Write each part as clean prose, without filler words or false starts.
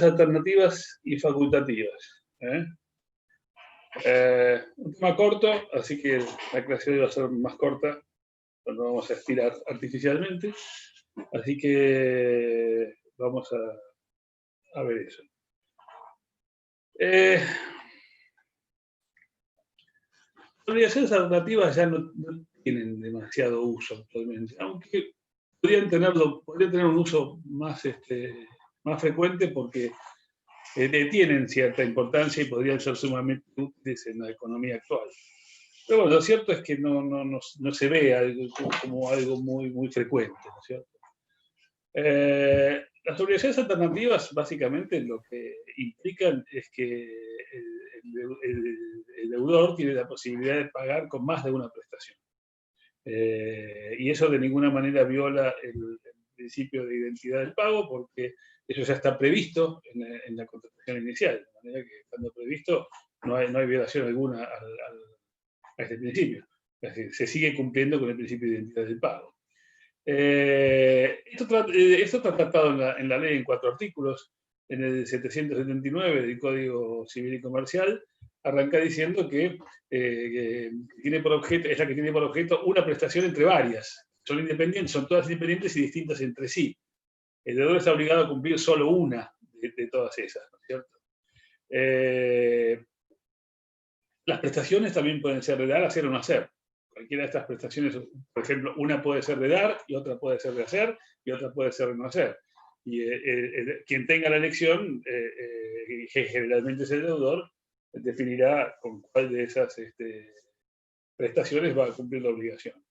alternativas y facultativas. Un tema corto, así que la clase va a ser más corta, no vamos a estirar artificialmente, así que vamos a ver eso. Las obligaciones alternativas ya no tienen demasiado uso actualmente, aunque podrían tener un uso más, más frecuente porque tienen cierta importancia y podrían ser sumamente útiles en la economía actual. Pero bueno, lo cierto es que no se ve como algo muy frecuente, ¿no es cierto? Las obligaciones alternativas básicamente lo que implican es que el deudor tiene la posibilidad de pagar con más de una prestación. Y eso de ninguna manera viola el principio de identidad del pago porque eso ya está previsto en la contratación inicial, de manera que estando previsto no hay violación alguna a este principio. Es decir, se sigue cumpliendo con el principio de identidad del pago. Esto está tratado en la ley en 4 artículos. En el 779 del Código Civil y Comercial arranca diciendo que tiene por objeto, es la que tiene por objeto una prestación entre varias. Son independientes, son todas independientes y distintas entre sí. El deudor está obligado a cumplir solo una de todas esas, ¿no es cierto? Las prestaciones también pueden ser de dar, hacer o no hacer. Cualquiera de estas prestaciones, por ejemplo, una puede ser de dar y otra puede ser de hacer y otra puede ser de no hacer. Y quien tenga la elección, que generalmente es el deudor, definirá con cuál de esas prestaciones va a cumplir la obligación.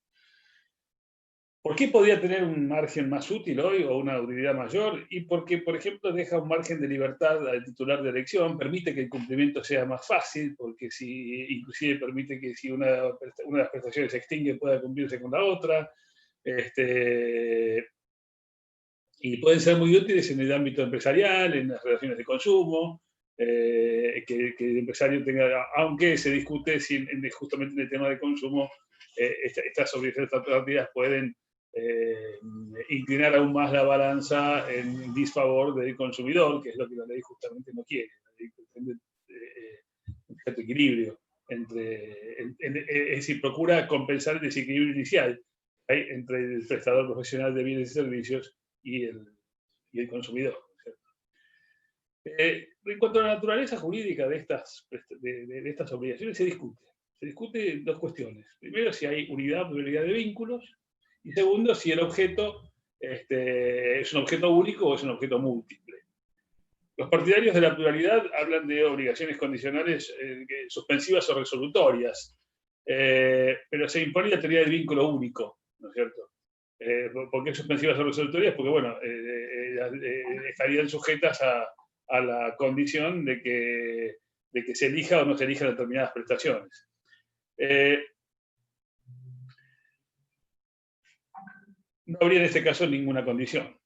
¿Por qué podría tener un margen más útil hoy o una utilidad mayor? Y porque, por ejemplo, deja un margen de libertad al titular de elección, permite que el cumplimiento sea más fácil, porque inclusive permite que si una de las prestaciones se extingue pueda cumplirse con la otra. Y pueden ser muy útiles en el ámbito empresarial, en las relaciones de consumo, que el empresario tenga, aunque se discute si justamente en el tema de consumo, estas obligaciones alternativas pueden inclinar aún más la balanza en disfavor del consumidor, que es lo que la ley justamente no quiere. La ley pretende un cierto equilibrio es decir, procura compensar el desequilibrio inicial entre el prestador profesional de bienes y servicios y el consumidor. En cuanto a la naturaleza jurídica de estas obligaciones, se discute dos cuestiones. Primero, si hay unidad o pluralidad de vínculos, y segundo, si el objeto es un objeto único o es un objeto múltiple. Los partidarios de la pluralidad hablan de obligaciones condicionales suspensivas o resolutorias, pero se impone la teoría del vínculo único, ¿no es cierto? ¿Por qué suspensivas o resolutorias? Porque, bueno, estarían sujetas a la condición de que se elija o no se elijan determinadas prestaciones. No habría en este caso ninguna condición.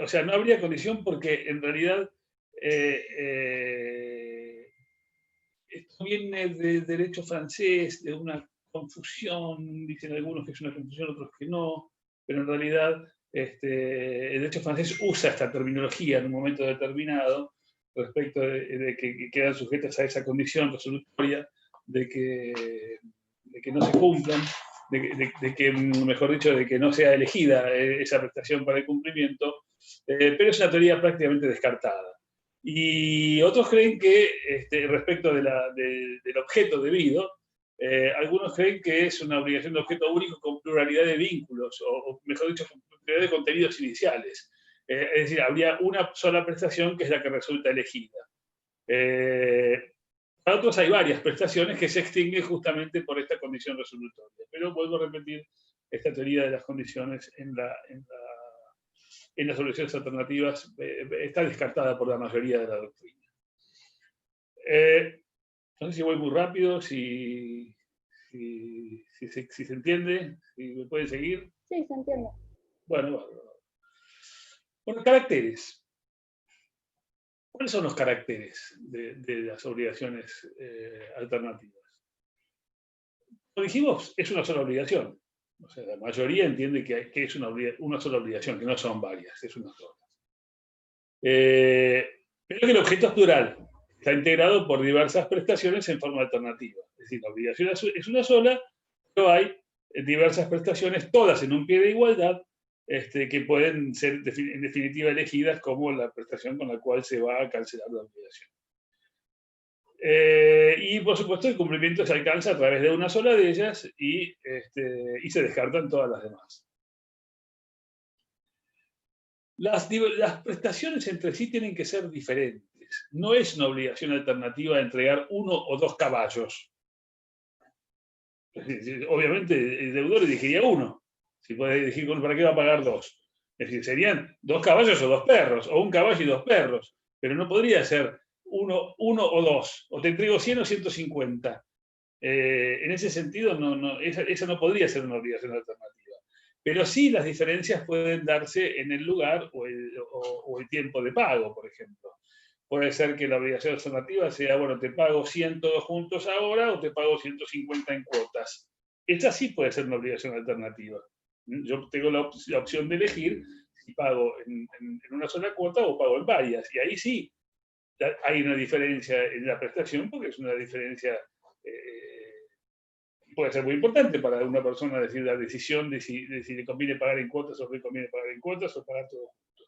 O sea, no habría condición porque en realidad esto viene del derecho francés, de una confusión, dicen algunos que es una confusión, otros que no, pero en realidad el derecho francés usa esta terminología en un momento determinado respecto de que quedan sujetas a esa condición resolutoria de que no se cumplan, de que, mejor dicho, de que no sea elegida esa prestación para el cumplimiento, pero es una teoría prácticamente descartada. Y otros creen que, respecto del objeto debido, algunos creen que es una obligación de objeto único con pluralidad de vínculos, o mejor dicho, con pluralidad de contenidos iniciales. Es decir, habría una sola prestación que es la que resulta elegida. Para otros hay varias prestaciones que se extinguen justamente por esta condición resolutoria. Pero vuelvo a repetir, esta teoría de las condiciones en las soluciones alternativas está descartada por la mayoría de la doctrina. No sé si voy muy rápido, si se entiende, si me pueden seguir. Sí, se entiende. Bueno, caracteres. ¿Cuáles son los caracteres de las obligaciones alternativas? Como dijimos, es una sola obligación. O sea, la mayoría entiende que es una sola obligación, que no son varias, es una sola. Pero que el objeto es plural, está integrado por diversas prestaciones en forma alternativa. Es decir, la obligación es una sola, pero hay diversas prestaciones, todas en un pie de igualdad, que pueden ser en definitiva elegidas como la prestación con la cual se va a cancelar la obligación. Y por supuesto el cumplimiento se alcanza a través de una sola de ellas y se descartan todas las demás. Las prestaciones entre sí tienen que ser diferentes. No es una obligación alternativa entregar 1 o 2 caballos. Obviamente el deudor elegiría 1. Si puede elegir para qué va a pagar 2. Es decir, serían 2 caballos o 2 perros, o 1 caballo y 2 perros. Pero no podría ser 1 o 2, o te entrego 100 o 150. En ese sentido, esa no podría ser una obligación alternativa. Pero sí las diferencias pueden darse en el lugar o el tiempo de pago, por ejemplo. Puede ser que la obligación alternativa sea, bueno, te pago 100 todos juntos ahora o te pago 150 en cuotas. Esta sí puede ser una obligación alternativa. Yo tengo la opción de elegir si pago en una sola cuota o pago en varias. Y ahí sí hay una diferencia en la prestación porque es una diferencia puede ser muy importante para una persona decir la decisión de si le conviene pagar en cuotas o no le conviene pagar en cuotas o pagar todo junto.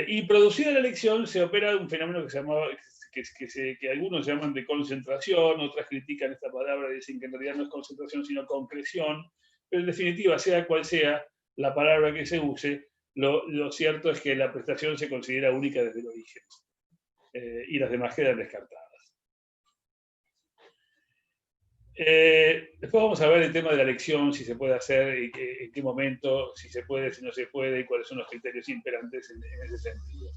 Y producida la elección se opera un fenómeno que se llamaba, que algunos llaman de concentración, otras critican esta palabra y dicen que en realidad no es concentración sino concreción, pero en definitiva, sea cual sea la palabra que se use, lo cierto es que la prestación se considera única desde el origen y las demás quedan descartadas. Después vamos a ver el tema de la elección, si se puede hacer, en qué momento, si se puede, si no se puede, y cuáles son los criterios imperantes en ese sentido.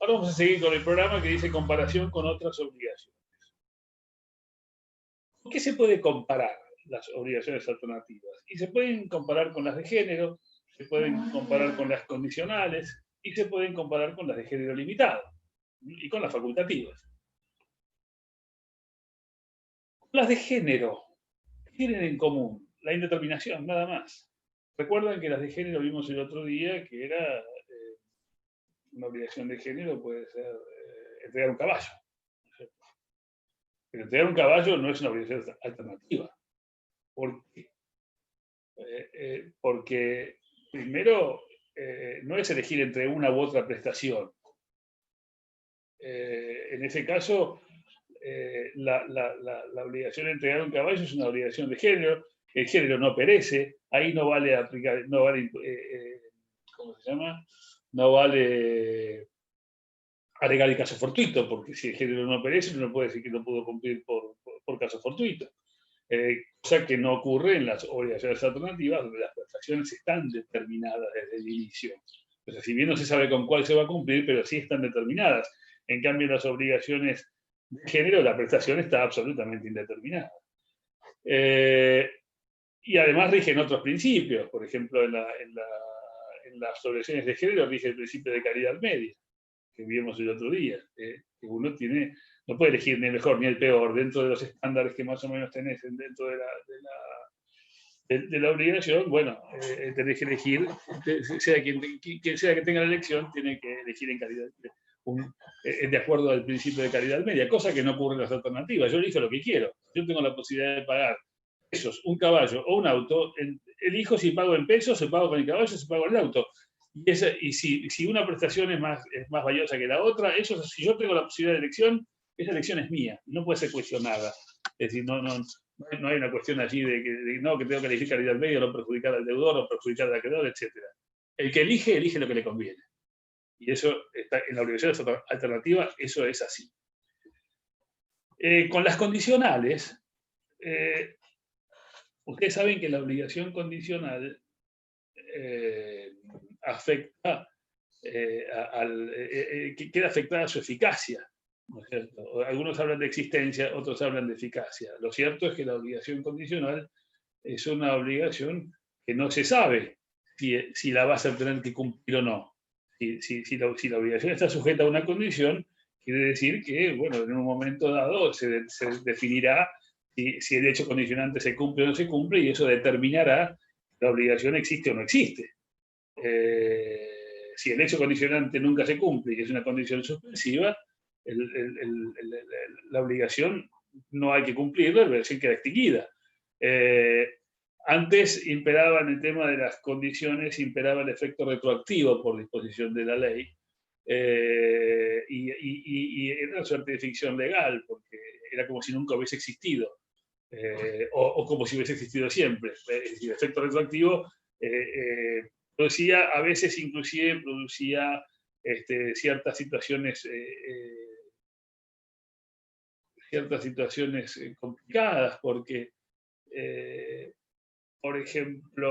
Ahora vamos a seguir con el programa que dice comparación con otras obligaciones. ¿Por qué se puede comparar las obligaciones alternativas? Y se pueden comparar con las de género, se pueden comparar con las condicionales y se pueden comparar con las de género limitado y con las facultativas. Las de género tienen en común la indeterminación, nada más. Recuerdan que las de género vimos el otro día, que era una obligación de género, puede ser entregar un caballo. Pero entregar un caballo no es una obligación alternativa. ¿Por qué? Porque primero no es elegir entre una u otra prestación. En ese caso, la obligación de entregar un caballo es una obligación de género. El género no perece, ahí no vale aplicar, no vale, ¿cómo se llama? No vale agregar el caso fortuito, porque si el género no perece, uno puede decir que no pudo cumplir por caso fortuito. Cosa que no ocurre en las obligaciones alternativas, donde las prestaciones están determinadas desde el inicio. O sea, si bien no se sabe con cuál se va a cumplir, pero sí están determinadas. En cambio, en las obligaciones de género, la prestación está absolutamente indeterminada. Y además rigen otros principios. Por ejemplo, en las obligaciones de género rige el principio de calidad media, que vimos el otro día. Que uno no puede elegir ni el mejor ni el peor dentro de los estándares que más o menos tenés dentro de la obligación. Bueno, tenés que elegir, sea quien sea que tenga la elección, tiene que elegir en calidad de acuerdo al principio de calidad media, cosa que no ocurre en las alternativas. Yo elijo lo que quiero. Yo tengo la posibilidad de pagar pesos, un caballo o un auto, elijo si pago en pesos, si pago con el caballo, si pago en el auto. Y si una prestación es más valiosa que la otra, si yo tengo la posibilidad de elección, esa elección es mía, no puede ser cuestionada. Es decir, no hay una cuestión allí de que tengo que elegir calidad media, no perjudicar al deudor, o perjudicar al acreedor, etc. El que elige lo que le conviene. Y eso está en la obligación alternativa, eso es así. Con las condicionales, ustedes saben que la obligación condicional queda afectada a su eficacia, ¿no es cierto? Algunos hablan de existencia, otros hablan de eficacia. Lo cierto es que la obligación condicional es una obligación que no se sabe si la vas a tener que cumplir o no. Si la obligación está sujeta a una condición, quiere decir que, bueno, en un momento dado se definirá si el hecho condicionante se cumple o no se cumple, y eso determinará si la obligación existe o no existe. si el hecho condicionante nunca se cumple y es una condición suspensiva, la obligación no hay que cumplirla, la obligación queda extinguida. Antes imperaba en el tema de las condiciones, imperaba el efecto retroactivo por disposición de la ley, y era una suerte de ficción legal, porque era como si nunca hubiese existido, o como si hubiese existido siempre. Es decir, el efecto retroactivo producía, a veces inclusive producía ciertas situaciones complicadas, porque, por ejemplo,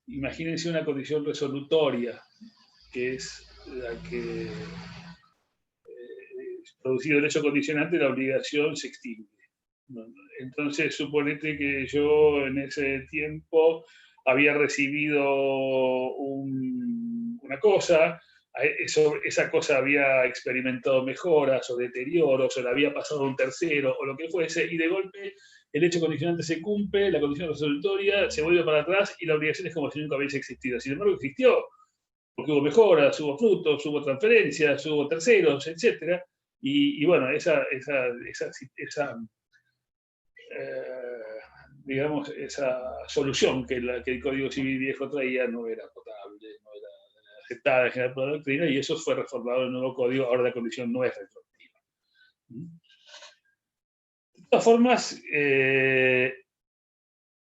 imagínense una condición resolutoria, que es la que, producido el hecho condicionante, la obligación se extingue. Entonces, suponete que yo en ese tiempo había recibido una cosa, esa cosa había experimentado mejoras o deterioros, o la había pasado a un tercero, o lo que fuese, y de golpe el hecho condicionante se cumple, la condición resolutoria se vuelve para atrás y la obligación es como si nunca hubiese existido. Sin embargo, existió, porque hubo mejoras, hubo frutos, hubo transferencias, hubo terceros, etc. Y bueno, esa digamos, esa solución que el Código Civil viejo traía no era potable, no era aceptada en general por la doctrina, y eso fue reformado en el nuevo código. Ahora la condición no es retroactiva. De todas formas,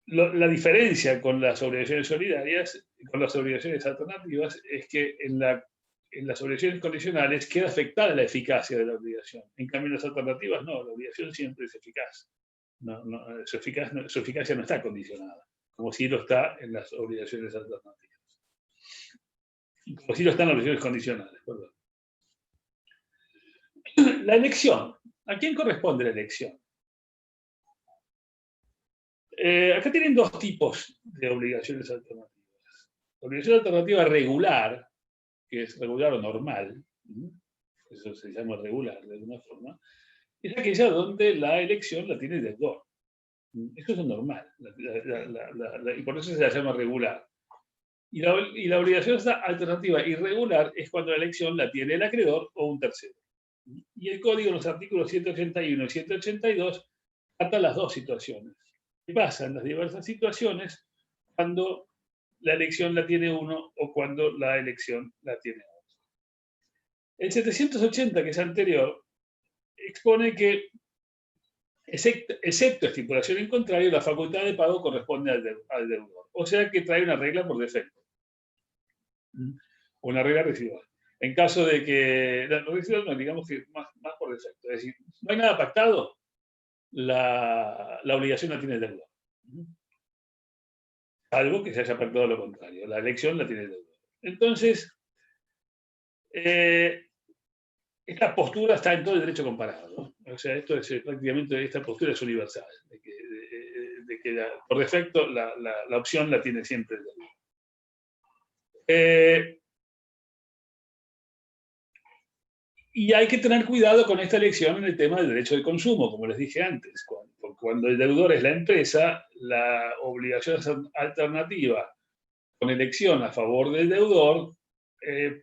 la diferencia con las obligaciones solidarias, con las obligaciones alternativas, es que en las obligaciones condicionales queda afectada la eficacia de la obligación. En cambio, en las alternativas no, la obligación siempre es eficaz. Su eficacia no está condicionada, como si lo está en las obligaciones alternativas. Como si lo están en las obligaciones condicionales, perdón. La elección. ¿A quién corresponde la elección? Acá tienen dos tipos de obligaciones alternativas. La obligación alternativa regular, que es regular o normal, eso se llama regular de alguna forma, es aquella donde la elección la tiene el deudor. Eso es normal, y por eso se la llama regular. Y la obligación alternativa irregular es cuando la elección la tiene el acreedor o un tercero. Y el código, en los artículos 181 y 182, trata las dos situaciones. ¿Qué pasa en las diversas situaciones cuando la elección la tiene uno o cuando la elección la tiene otro? El 780, que es anterior, expone que, excepto estipulación en contrario, la facultad de pago corresponde al deudor. O sea que trae una regla por defecto. Una regla residual. En caso de que, la residual no, digamos que más por defecto. Es decir, no hay nada pactado, la obligación la tiene el deudor. Salvo que se haya pactado lo contrario. La elección la tiene el deudor. Entonces, esta postura está en todo el derecho comparado, ¿no? O sea, esto es prácticamente, esta postura es universal, de que por defecto la opción la tiene siempre el deudor. Y hay que tener cuidado con esta elección en el tema del derecho de consumo, como les dije antes. Cuando el deudor es la empresa, la obligación alternativa con elección a favor del deudor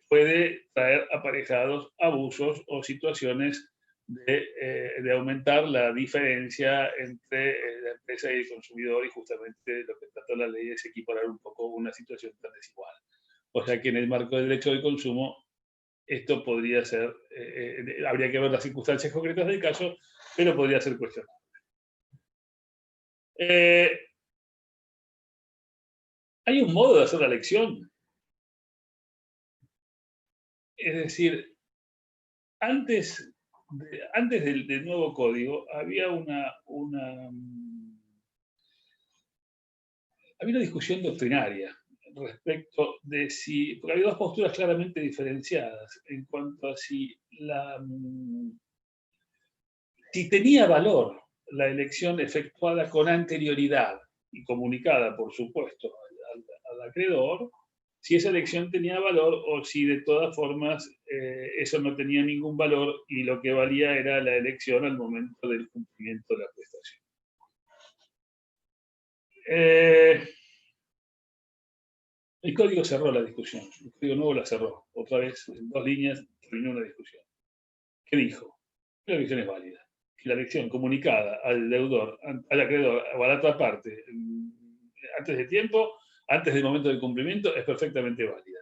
puede traer aparejados abusos o situaciones de aumentar la diferencia entre la empresa y el consumidor, y justamente lo que trata la ley es equiparar un poco una situación tan desigual. O sea que en el marco del derecho de consumo esto podría ser, habría que ver las circunstancias concretas del caso, pero podría ser cuestionable. Hay un modo de hacer la elección. Es decir, antes del nuevo código había una discusión doctrinaria respecto de si, porque había dos posturas claramente diferenciadas en cuanto a si tenía valor la elección efectuada con anterioridad y comunicada, por supuesto, al acreedor, si esa elección tenía valor o si de todas formas eso no tenía ningún valor y lo que valía era la elección al momento del cumplimiento de la prestación. El código cerró la discusión, el código nuevo la cerró. Otra vez, en 2 líneas, terminó una discusión. ¿Qué dijo? La elección es válida. Si la elección comunicada al deudor, al acreedor o a la otra parte, antes de tiempo, antes del momento del cumplimiento, es perfectamente válida.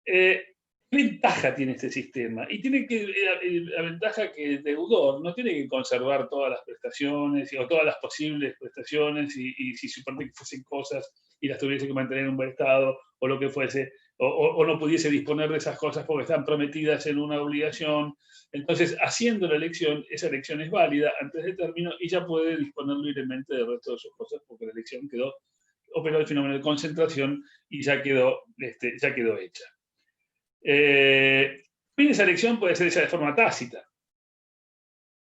¿Qué ventaja tiene este sistema? Y tiene la ventaja que el deudor no tiene que conservar todas las prestaciones o todas las posibles prestaciones y si supone que fuesen cosas y las tuviese que mantener en un buen estado o lo que fuese, o no pudiese disponer de esas cosas porque están prometidas en una obligación. Entonces, haciendo la elección, esa elección es válida antes del término y ya puede disponer libremente del resto de sus cosas porque la elección operó el fenómeno de concentración y ya quedó hecha. Esa elección puede ser hecha de forma tácita.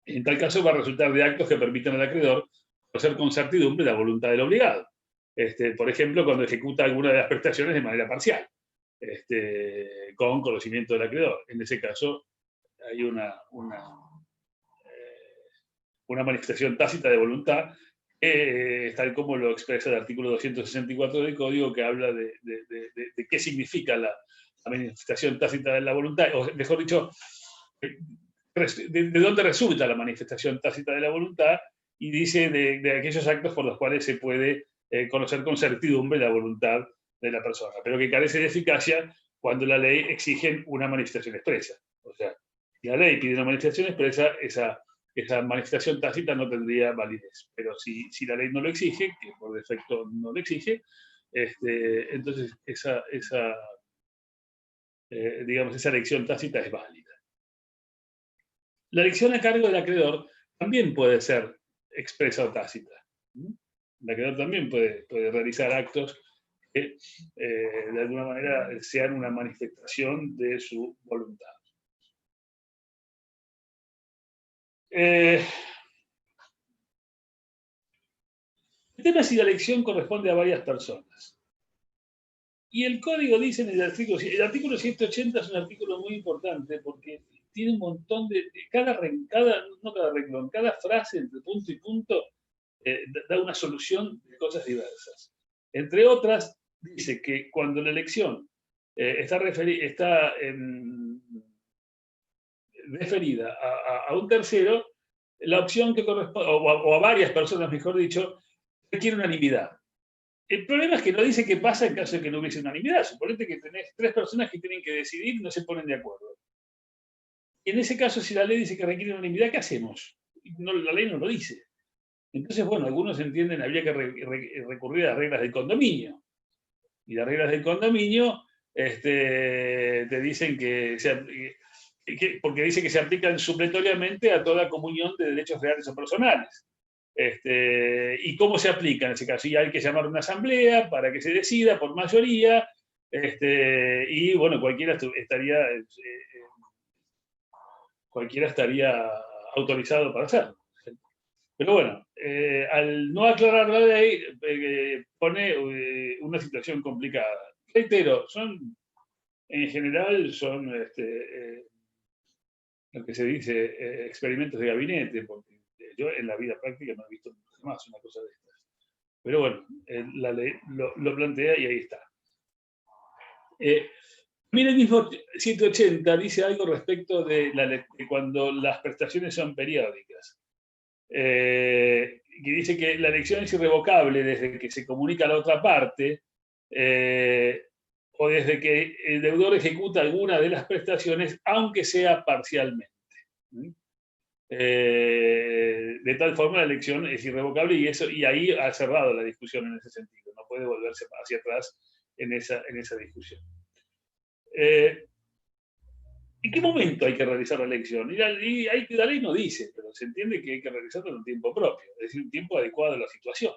En tal caso va a resultar de actos que permitan al acreedor conocer con certidumbre la voluntad del obligado. Por ejemplo, cuando ejecuta alguna de las prestaciones de manera parcial, con conocimiento del acreedor. En ese caso hay una manifestación tácita de voluntad, tal como lo expresa el artículo 264 del Código, que habla de qué significa la manifestación tácita de la voluntad, o mejor dicho, de dónde resulta la manifestación tácita de la voluntad, y dice de aquellos actos por los cuales se puede conocer con certidumbre la voluntad de la persona, pero que carece de eficacia cuando la ley exige una manifestación expresa. O sea, si la ley pide una manifestación expresa, esa manifestación tácita no tendría validez. Pero si la ley no lo exige, que por defecto no lo exige, entonces digamos, esa elección tácita es válida. La elección a cargo del acreedor también puede ser expresa o tácita. El acreedor también puede realizar actos que de alguna manera sean una manifestación de su voluntad. El tema es si la elección corresponde a varias personas. Y el código dice en el artículo 180 es un artículo muy importante porque tiene un montón de cada renglón, cada frase entre punto y punto da una solución de cosas diversas. Entre otras, dice que cuando la elección está deferida a un tercero, la opción que corresponde, o a varias personas, mejor dicho, requiere unanimidad. El problema es que no dice qué pasa en caso de que no hubiese unanimidad. Suponete que tenés 3 personas que tienen que decidir y no se ponen de acuerdo. Y en ese caso, si la ley dice que requiere unanimidad, ¿qué hacemos? La ley no lo dice. Entonces, bueno, algunos entienden que habría que recurrir a las reglas del condominio. Y las reglas del condominio te dicen porque dice que se aplican supletoriamente a toda comunión de derechos reales o personales. ¿Y cómo se aplica en ese caso? Y hay que llamar a una asamblea para que se decida por mayoría, y bueno, cualquiera estaría autorizado para hacerlo. Pero bueno, al no aclarar la ley, pone una situación complicada. Reitero, en general son lo que se dice experimentos de gabinete, porque yo en la vida práctica no he visto jamás una cosa de estas. Pero bueno, la ley lo plantea y ahí está. Mira, el mismo 180 dice algo respecto de cuando las prestaciones son periódicas. Que dice que la elección es irrevocable desde que se comunica a la otra parte o desde que el deudor ejecuta alguna de las prestaciones, aunque sea parcialmente. De tal forma la elección es irrevocable y ahí ha cerrado la discusión en ese sentido. No puede volverse hacia atrás en esa discusión. ¿En qué momento hay que realizar la elección? La ley no dice, pero se entiende que hay que realizarlo en un tiempo propio, es decir, un tiempo adecuado a la situación.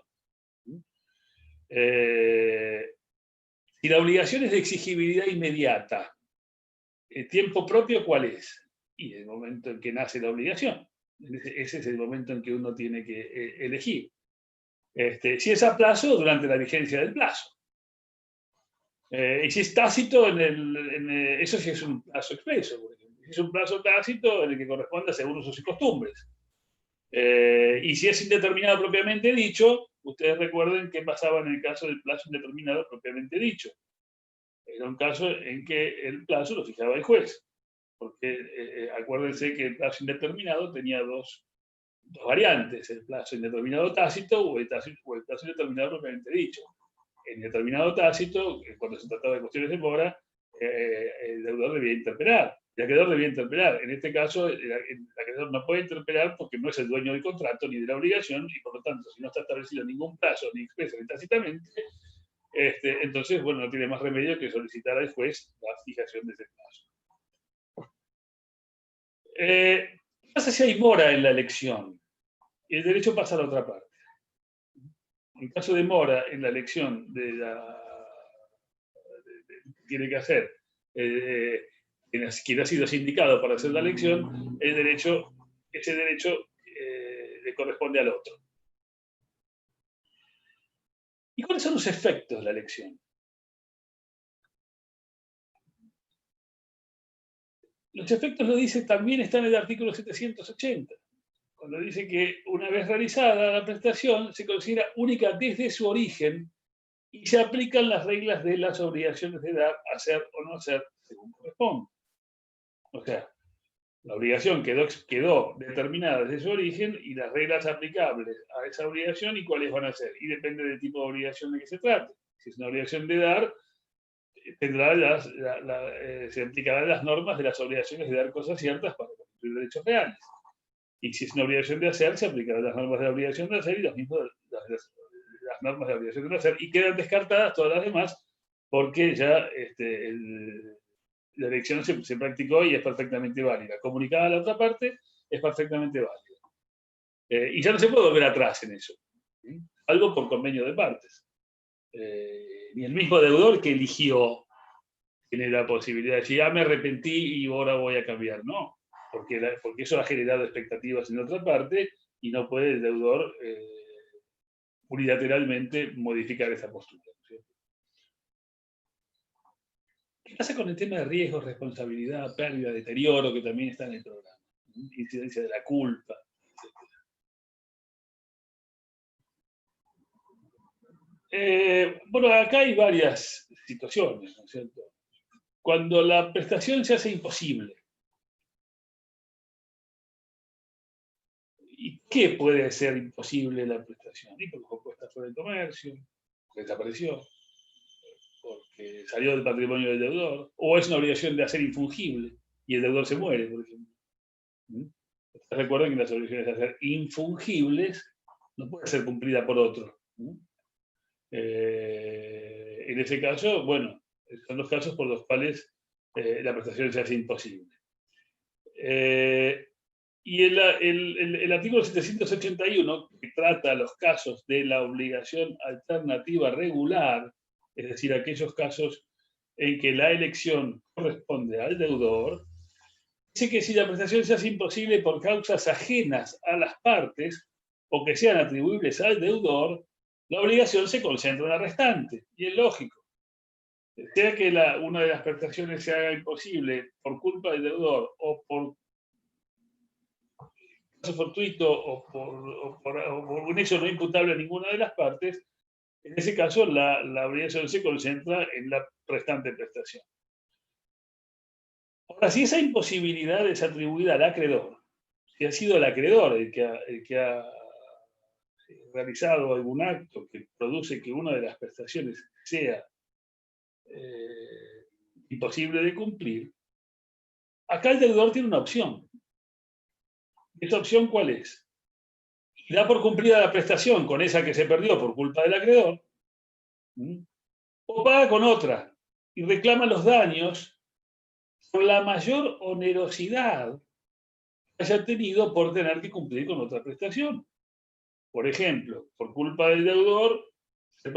Si la obligación es de exigibilidad inmediata, ¿el tiempo propio cuál es? Y el momento en que nace la obligación. Ese es el momento en que uno tiene que elegir. Si es a plazo, durante la vigencia del plazo. Y si es tácito, eso sí es un plazo expreso, por ejemplo. Si es un plazo tácito en el que corresponde según usos y costumbres. Y si es indeterminado propiamente dicho, ustedes recuerden qué pasaba en el caso del plazo indeterminado propiamente dicho. Era un caso en que el plazo lo fijaba el juez, porque acuérdense que el plazo indeterminado tenía dos variantes, el plazo indeterminado tácito o el plazo indeterminado propiamente dicho. En determinado tácito, cuando se trataba de cuestiones de mora, el deudor debía interpelar. El acreedor debía interpelar. En este caso, el acreedor no puede interpelar porque no es el dueño del contrato ni de la obligación, y por lo tanto, si no está establecido ningún plazo, ni expreso ni tácitamente, entonces, bueno, no tiene más remedio que solicitar al juez la fijación de ese plazo. ¿Qué pasa si hay mora en la elección? Y el derecho pasa a la otra parte. En caso de mora en la elección de la tiene que hacer quien ha sido sindicado para hacer la elección, ese derecho le corresponde al otro. ¿Y cuáles son los efectos de la elección? Los efectos, lo dice, también están en el artículo 780, cuando dice que una vez realizada la prestación se considera única desde su origen y se aplican las reglas de las obligaciones de dar, hacer o no hacer según corresponde. O sea, la obligación quedó determinada desde su origen y las reglas aplicables a esa obligación y cuáles van a ser. Y depende del tipo de obligación de que se trate. Si es una obligación de dar, se aplicarán las normas de las obligaciones de dar cosas ciertas para cumplir derechos reales. Y si es una obligación de hacer, se aplicarán las normas de la obligación de hacer y las normas de la obligación de no hacer. Y quedan descartadas todas las demás porque ya la elección se practicó y es perfectamente válida. Comunicada a la otra parte, es perfectamente válida. Y ya no se puede volver atrás en eso. ¿Sí? Algo por convenio de partes. Ni el mismo deudor que eligió tiene la posibilidad de decir, me arrepentí y ahora voy a cambiar. No, porque eso ha generado expectativas en otra parte y no puede el deudor unilateralmente modificar esa postura. ¿Sí? ¿Qué pasa con el tema de riesgos, responsabilidad, pérdida, deterioro, que también está en el programa? Incidencia de la culpa, etc. Bueno, acá hay varias situaciones, ¿no es cierto? Cuando la prestación se hace imposible. ¿Y qué puede ser imposible la prestación? Y porque fue puesta fuera del comercio, porque desapareció, porque salió del patrimonio del deudor, o es una obligación de hacer infungible y el deudor se muere, por ejemplo. Recuerden que las obligaciones de hacer infungibles no pueden ser cumplidas por otro. En ese caso, bueno, son los casos por los cuales la prestación se hace imposible. Y el artículo 781, que trata los casos de la obligación alternativa regular, es decir, aquellos casos en que la elección corresponde al deudor, dice que si la prestación se hace imposible por causas ajenas a las partes o que sean atribuibles al deudor, la obligación se concentra en la restante. Y es lógico. Sea que una de las prestaciones se haga imposible por culpa del deudor o por caso fortuito o por un hecho no imputable a ninguna de las partes, en ese caso la obligación se concentra en la restante prestación. Ahora, si esa imposibilidad es atribuida al acreedor, si ha sido el acreedor el que ha realizado algún acto que produce que una de las prestaciones sea imposible de cumplir, acá el deudor tiene una opción. ¿Esa opción cuál es? Y da por cumplida la prestación con esa que se perdió por culpa del acreedor, o paga con otra y reclama los daños por la mayor onerosidad que haya tenido por tener que cumplir con otra prestación. Por ejemplo, por culpa del deudor, el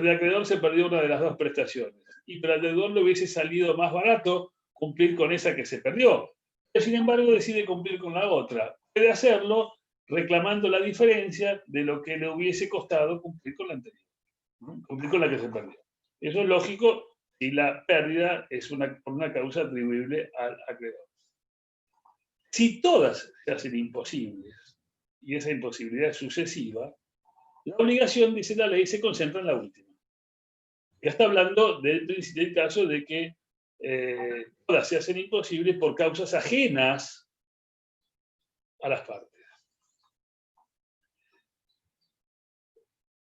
acreedor se perdió una de las dos prestaciones. Y para el deudor le hubiese salido más barato cumplir con esa que se perdió. Pero sin embargo decide cumplir con la otra. Puede hacerlo reclamando la diferencia de lo que le hubiese costado cumplir con la anterior. Cumplir con la que se perdió. Eso es lógico si la pérdida es por una causa atribuible al acreedor. Si todas se hacen imposibles, y esa imposibilidad es sucesiva, la obligación, dice la ley, se concentra en la última. Ya está hablando del caso de que todas se hacen imposibles por causas ajenas a las partes.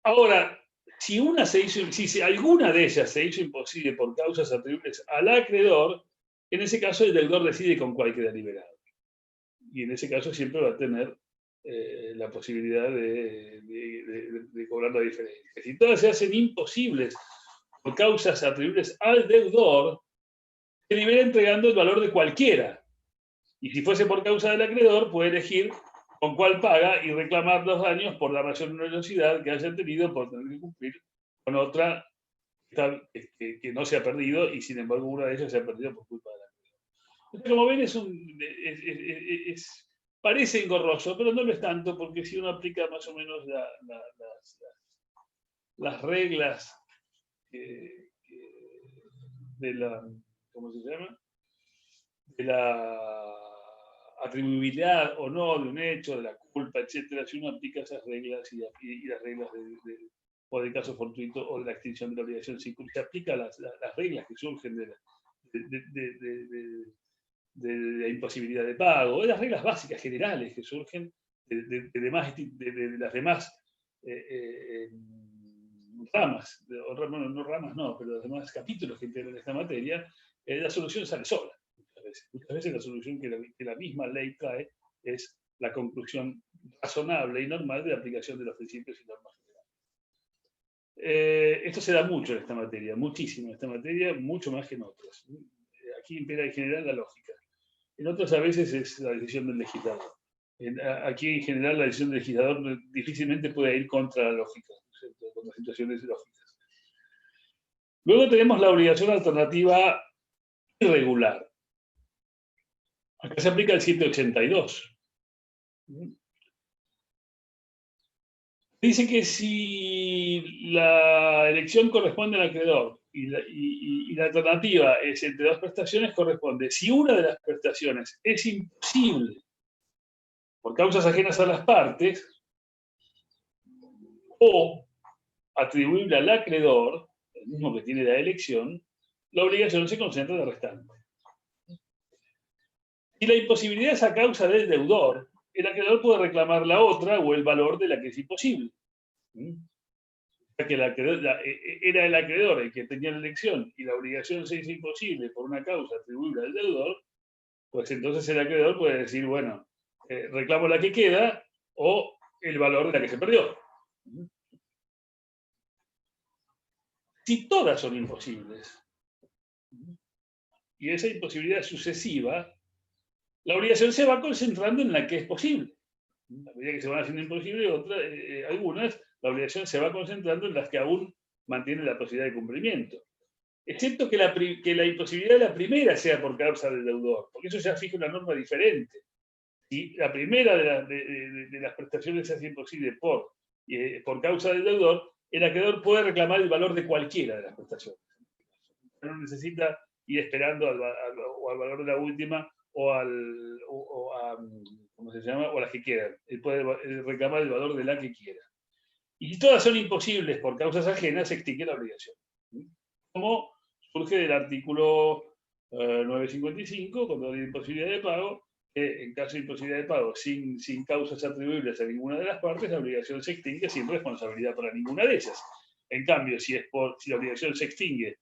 Ahora, si alguna de ellas se hizo imposible por causas atribuibles al acreedor, en ese caso el deudor decide con cuál queda liberado. Y en ese caso siempre va a tener la posibilidad de cobrar la diferencia. Si todas se hacen imposibles por causas atribuibles al deudor, se libera entregando el valor de cualquiera. Y si fuese por causa del acreedor, puede elegir con cuál paga y reclamar los daños por la mayor onerosidad que haya tenido por tener que cumplir con otra que no se ha perdido y sin embargo una de ellas se ha perdido por culpa del acreedor. Como ven, parece engorroso, pero no lo es tanto, porque si uno aplica más o menos las reglas de la, ¿cómo se llama? De la atribuibilidad o no de un hecho, de la culpa, etcétera, si uno aplica esas reglas y las reglas o del caso fortuito o de la extinción de la obligación, si se aplica las reglas que surgen de la imposibilidad de pago, de las reglas básicas generales que surgen de las demás ramas, no ramas no, pero los demás capítulos que integran esta materia, la solución sale sola. Muchas veces la solución que la misma ley trae es la conclusión razonable y normal de la aplicación de los principios y normas generales. Esto se da mucho en esta materia, muchísimo en esta materia, mucho más que en otras. Aquí impera en general la lógica. En otras a veces es la decisión del legislador. Aquí en general la decisión del legislador difícilmente puede ir contra la lógica, ¿cierto? Contra situaciones lógicas. Luego tenemos la obligación alternativa irregular. Acá se aplica el 782. Dice que si la elección corresponde al acreedor y la alternativa es entre dos prestaciones, corresponde. Si una de las prestaciones es imposible por causas ajenas a las partes o atribuible al acreedor, el mismo que tiene la elección, la obligación se concentra en la restante. Si la imposibilidad es a causa del deudor, el acreedor puede reclamar la otra o el valor de la que es imposible. Que era el acreedor el que tenía la elección y la obligación se hizo imposible por una causa atribuible al deudor, pues entonces el acreedor puede decir, bueno, reclamo la que queda o el valor de la que se perdió. Si todas son imposibles y esa imposibilidad es sucesiva, la obligación se va concentrando en la que es posible. A medida que se van haciendo imposibles, algunas, la obligación se va concentrando en las que aún mantienen la posibilidad de cumplimiento. Excepto que la imposibilidad de la primera sea por causa del deudor, porque eso ya fija una norma diferente. Si la primera de las prestaciones se hace imposible por causa del deudor, el acreedor puede reclamar el valor de cualquiera de las prestaciones. No necesita ir esperando al valor de la última o a las que quieran. Él puede reclamar el valor de la que quiera. Y si todas son imposibles por causas ajenas, se extingue la obligación. Como surge del artículo 955, cuando hay imposibilidad de pago, que en caso de imposibilidad de pago sin causas atribuibles a ninguna de las partes, la obligación se extingue sin responsabilidad para ninguna de ellas. En cambio, si la obligación se extingue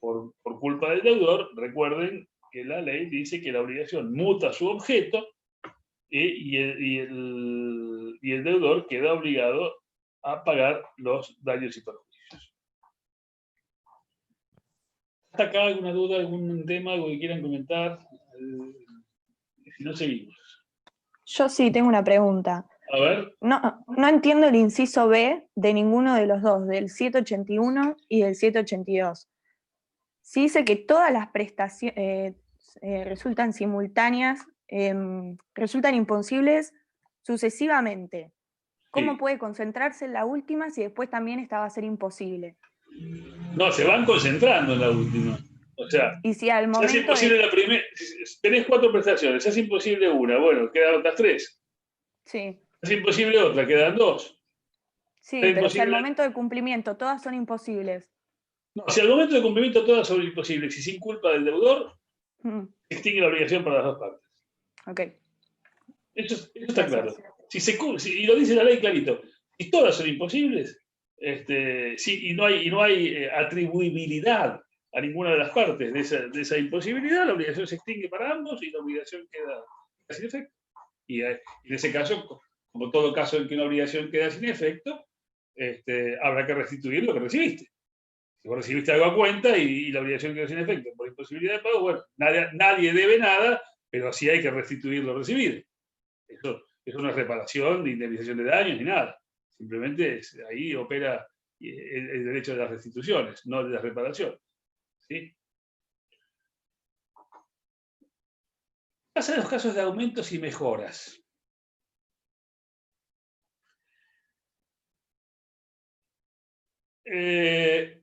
por culpa del deudor, recuerden que la ley dice que la obligación muta su objeto y el deudor queda obligado a pagar los daños y perjuicios. ¿Hasta acá alguna duda, algún tema, algo que quieran comentar? Si no, seguimos. Yo sí tengo una pregunta. A ver. No entiendo el inciso B de ninguno de los dos, del 781 y del 782. Si dice que todas las prestaciones resultan simultáneas, resultan imposibles sucesivamente. ¿Cómo puede concentrarse en la última si después también esta va a ser imposible? No, se van concentrando en la última. O sea, y si al momento es imposible la primera, tenés 4 prestaciones, es imposible una, bueno, quedan otras 3. Sí. Es imposible otra, quedan dos. Sí, Es pero si al imposible. momento de cumplimiento todas son imposibles. No, si al momento de cumplimiento todas son imposibles y sin culpa del deudor, Mm, se extingue la obligación para las dos partes. ok, Eso está gracias. claro. Y lo dice la ley clarito, si todas son imposibles, sí, y no hay atribuibilidad a ninguna de las partes de esa imposibilidad, la obligación se extingue para ambos y la obligación queda sin efecto. Y en ese caso, como todo caso en que una obligación queda sin efecto, habrá que restituir lo que recibiste. Si vos recibiste algo a cuenta y la obligación quedó sin efecto por imposibilidad de pago, bueno, nadie debe nada, pero sí hay que restituir lo recibido. Eso no es reparación, ni indemnización de daños, ni nada. Simplemente ahí opera el derecho de las restituciones, no de la reparación. ¿Sí? Pasa en los casos de aumentos y mejoras. En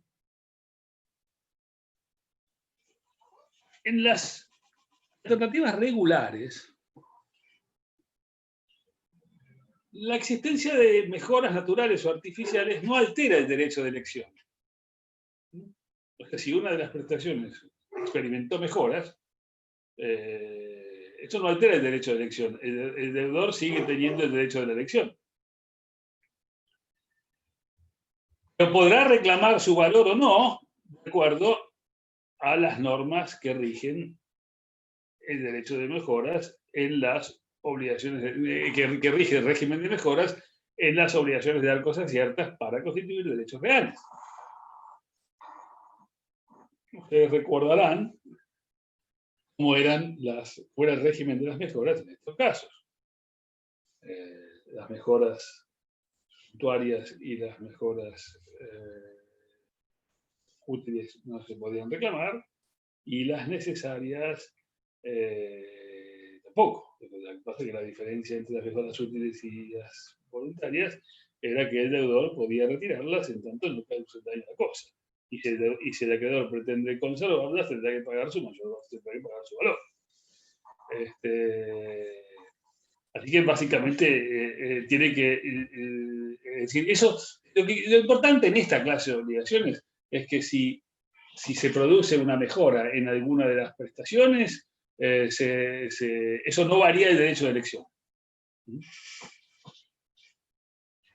las alternativas regulares, la existencia de mejoras naturales o artificiales no altera el derecho de elección. O sea, si una de las prestaciones experimentó mejoras, eso no altera el derecho de elección. El deudor sigue teniendo el derecho de la elección. Pero podrá reclamar su valor o no, de acuerdo a las normas que rigen el derecho de mejoras en las obligaciones, que rige el régimen de mejoras en las obligaciones de dar cosas ciertas para constituir derechos reales. Ustedes recordarán cómo fuera el régimen de las mejoras en estos casos. Las mejoras suntuarias y las mejoras útiles no se podían reclamar, y las necesarias tampoco. Lo que pasa es que la diferencia entre las mejoras útiles y las voluntarias era que el deudor podía retirarlas en tanto no cause daño a la cosa. Y si el acreedor pretende conservarlas, tendrá que pagar su valor. Así que básicamente tiene que decir eso. Lo importante en esta clase de obligaciones es que si se produce una mejora en alguna de las prestaciones, eso no varía el derecho de elección.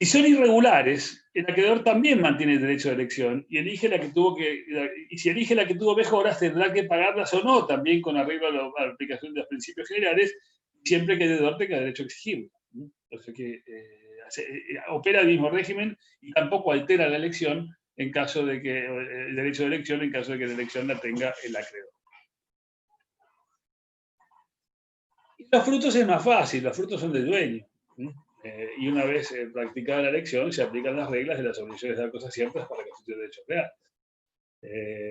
Si son irregulares, el acreedor también mantiene el derecho de elección y si elige la que tuvo mejoras, tendrá que pagarlas o no, también con arreglo a la aplicación de los principios generales, siempre que el deudor tenga derecho a exigirlo. O sea que opera el mismo régimen y tampoco altera la elección en caso de que el derecho de elección en caso de que la elección la tenga el acreedor. Y los frutos es más fácil, los frutos son del dueño. Y una vez practicada la elección, se aplican las reglas de las obligaciones de dar cosas ciertas para constituir derechos reales.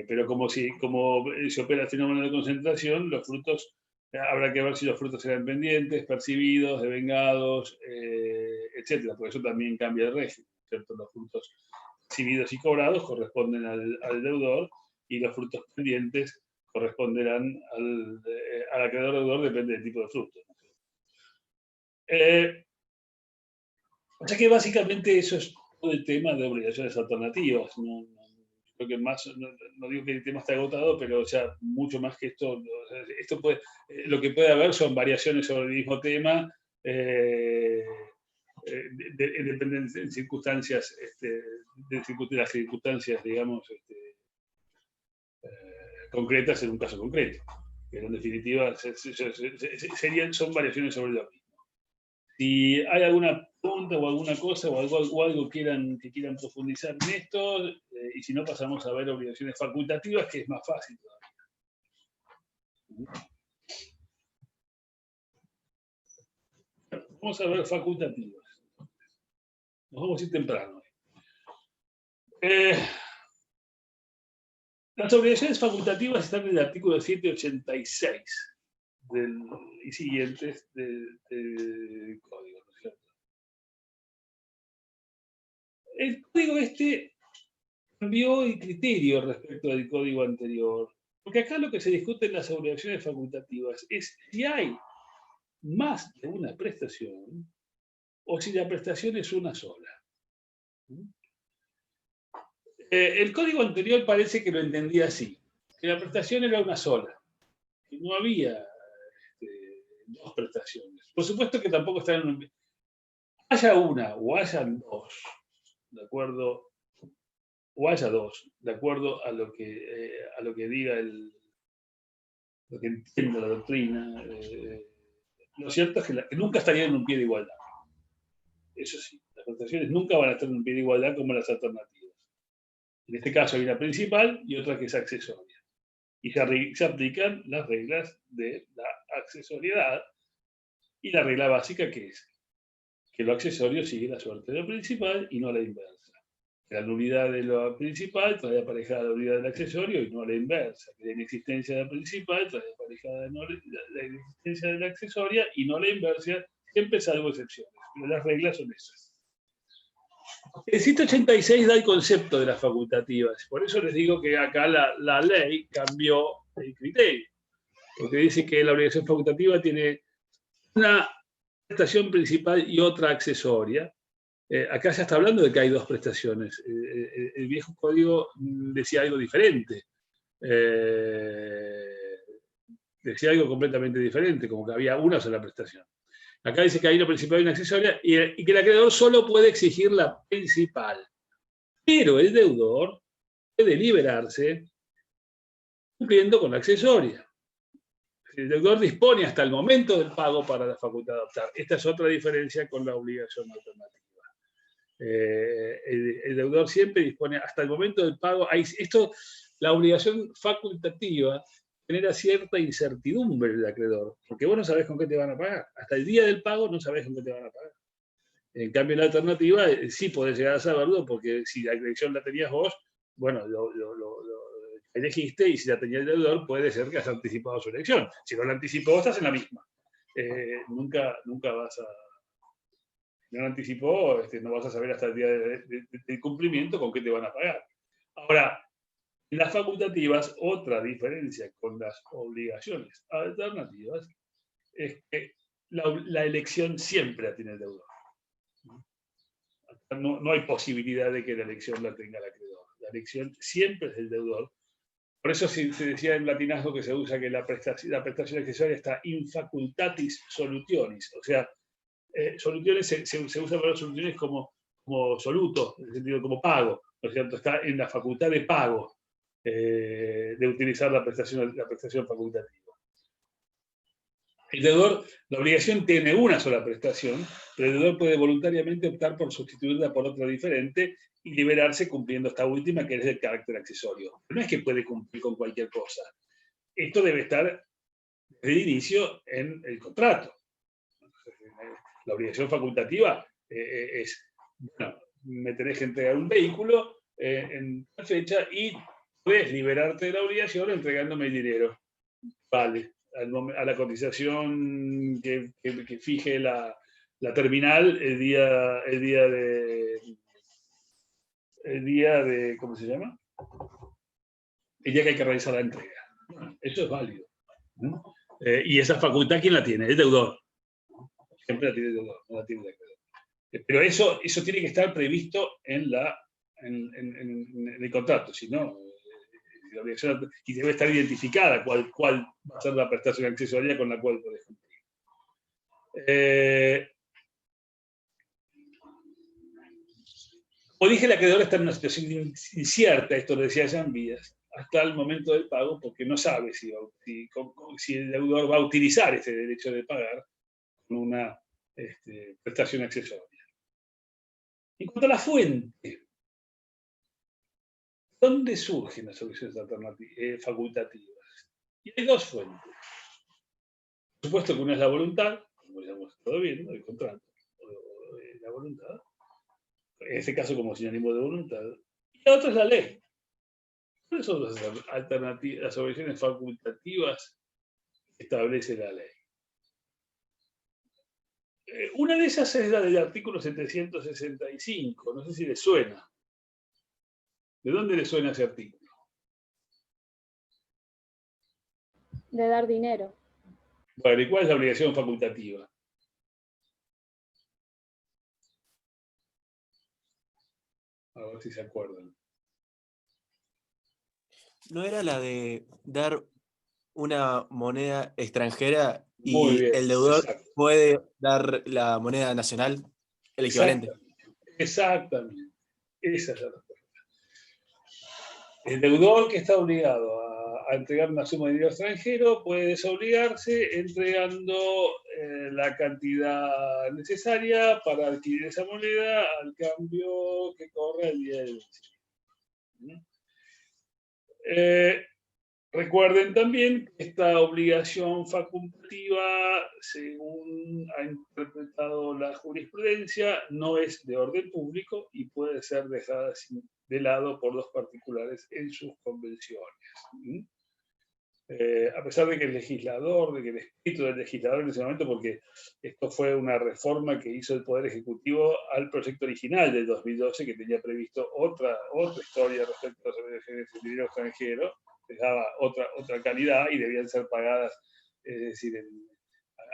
Pero como se opera el fenómeno de concentración, los frutos, habrá que ver si los frutos serán pendientes, percibidos, devengados, etc. Por eso también cambia el régimen, ¿cierto? Los frutos percibidos y cobrados corresponden al deudor y los frutos pendientes corresponderán al acreedor deudor, depende del tipo de fruto. O sea que básicamente eso es todo el tema de obligaciones alternativas. Creo que más, no digo que el tema está agotado, pero o sea, mucho más que esto, lo que puede haber son variaciones sobre el mismo tema, dependen de circunstancias, de las circunstancias, digamos, concretas en un caso concreto. Pero en definitiva son variaciones sobre lo mismo. Si hay alguna pregunta o alguna cosa o algo que quieran profundizar en esto, y si no pasamos a ver obligaciones facultativas, que es más fácil todavía. Vamos a ver facultativas. Nos vamos a ir temprano. Las obligaciones facultativas están en el artículo 786 y siguientes del código, ¿no es cierto? El código cambió el criterio respecto del código anterior, porque acá lo que se discute en las obligaciones facultativas es si hay más de una prestación o si la prestación es una sola. El código anterior parece que lo entendía así, que la prestación era una sola, que no había dos prestaciones. Por supuesto que tampoco están en un... Haya una o hayan dos, ¿de acuerdo? O haya dos, de acuerdo a lo que diga lo que entienda la doctrina. Lo cierto es que nunca estarían en un pie de igualdad. Eso sí, las prestaciones nunca van a estar en un pie de igualdad como las alternativas. En este caso hay una principal y otra que es accesoria. Y se aplican las reglas de la accesoriedad y la regla básica que es que lo accesorio sigue la suerte de lo principal y no la inversa. Que la nulidad de lo principal trae aparejada la nulidad del accesorio y no la inversa. Que la inexistencia de la principal trae aparejada la inexistencia de la accesoria y no la inversa, siempre salvo excepciones. Pero las reglas son esas. El 186 da el concepto de las facultativas. Por eso les digo que acá la ley cambió el criterio. Porque dice que la obligación facultativa tiene una prestación principal y otra accesoria. Acá ya está hablando de que hay dos prestaciones. El viejo código decía algo diferente. Decía algo completamente diferente, como que había una sola prestación. Acá dice que hay una principal y una accesoria y que el acreedor solo puede exigir la principal. Pero el deudor puede liberarse cumpliendo con la accesoria. El deudor dispone hasta el momento del pago para la facultad de optar. Esta es otra diferencia con la obligación alternativa. El deudor siempre dispone hasta el momento del pago. La obligación facultativa genera cierta incertidumbre del acreedor, porque vos no sabés con qué te van a pagar. Hasta el día del pago no sabés con qué te van a pagar. En cambio, en la alternativa sí podés llegar a saberlo, porque si la elección la tenías vos, bueno, lo elegiste, y si la tenía el deudor, puede ser que has anticipado su elección. Si no la anticipó, estás en la misma. Nunca vas a... Si no la anticipó, no vas a saber hasta el día del cumplimiento con qué te van a pagar. Ahora, en las facultativas, otra diferencia con las obligaciones alternativas es que la elección siempre la tiene el deudor. No hay posibilidad de que la elección la tenga el acreedor. La elección siempre es del deudor. Por eso se decía en latinazgo que se usa que la prestación accesoria está in facultatis solutionis. O sea, soluciones se usa para soluciones como soluto, en el sentido como pago. ¿No es cierto? Está en la facultad de pago de utilizar la prestación facultativa. El deudor, la obligación tiene una sola prestación, pero el deudor puede voluntariamente optar por sustituirla por otra diferente y liberarse cumpliendo esta última, que es del carácter accesorio. No es que puede cumplir con cualquier cosa. Esto debe estar desde el inicio en el contrato. La obligación facultativa es, bueno, me tenés que entregar un vehículo en tal fecha y puedes liberarte de la obligación entregándome el dinero. Vale. A la cotización que fije la terminal el día de, ¿cómo se llama? El día que hay que realizar la entrega. Bueno, eso es válido. Y esa facultad, ¿quién la tiene? El deudor. Siempre la tiene el deudor, no la tiene el acreedor. Pero eso tiene que estar previsto en el contrato, si no, y debe estar identificada cuál va a ser la prestación accesoria con la cual podés cumplir. Como dije, el acreedor está en una situación incierta, esto lo decía Jean Vías, hasta el momento del pago, porque no sabe si el deudor va a utilizar ese derecho de pagar con una prestación accesoria. En cuanto a la fuente, ¿dónde surgen las soluciones facultativas? Y hay dos fuentes. Por supuesto que una es la voluntad, como ya hemos estado viendo, el contrato, o la voluntad, en este caso como sinónimo de voluntad, y la otra es la ley. ¿Cuáles son las soluciones facultativas que establece la ley? Una de esas es la del artículo 765, no sé si le suena. ¿De dónde le suena ese artículo? De dar dinero. Bueno, ¿y cuál es la obligación facultativa? A ver si se acuerdan. ¿No era la de dar una moneda extranjera Muy y bien, el deudor exacto. puede dar la moneda nacional, el equivalente? Exactamente. Esa es la respuesta. El deudor que está obligado a entregar una suma de dinero extranjero puede desobligarse entregando la cantidad necesaria para adquirir esa moneda al cambio que corre al día del vencimiento. Recuerden también que esta obligación facultativa, según ha interpretado la jurisprudencia, no es de orden público y puede ser dejada de lado por los particulares en sus convenciones. A pesar de que el legislador, de que el espíritu del legislador en ese momento, porque esto fue una reforma que hizo el Poder Ejecutivo al proyecto original del 2012, que tenía previsto otra historia respecto a las obligaciones de dinero extranjero, les daba otra calidad y debían ser pagadas, es decir,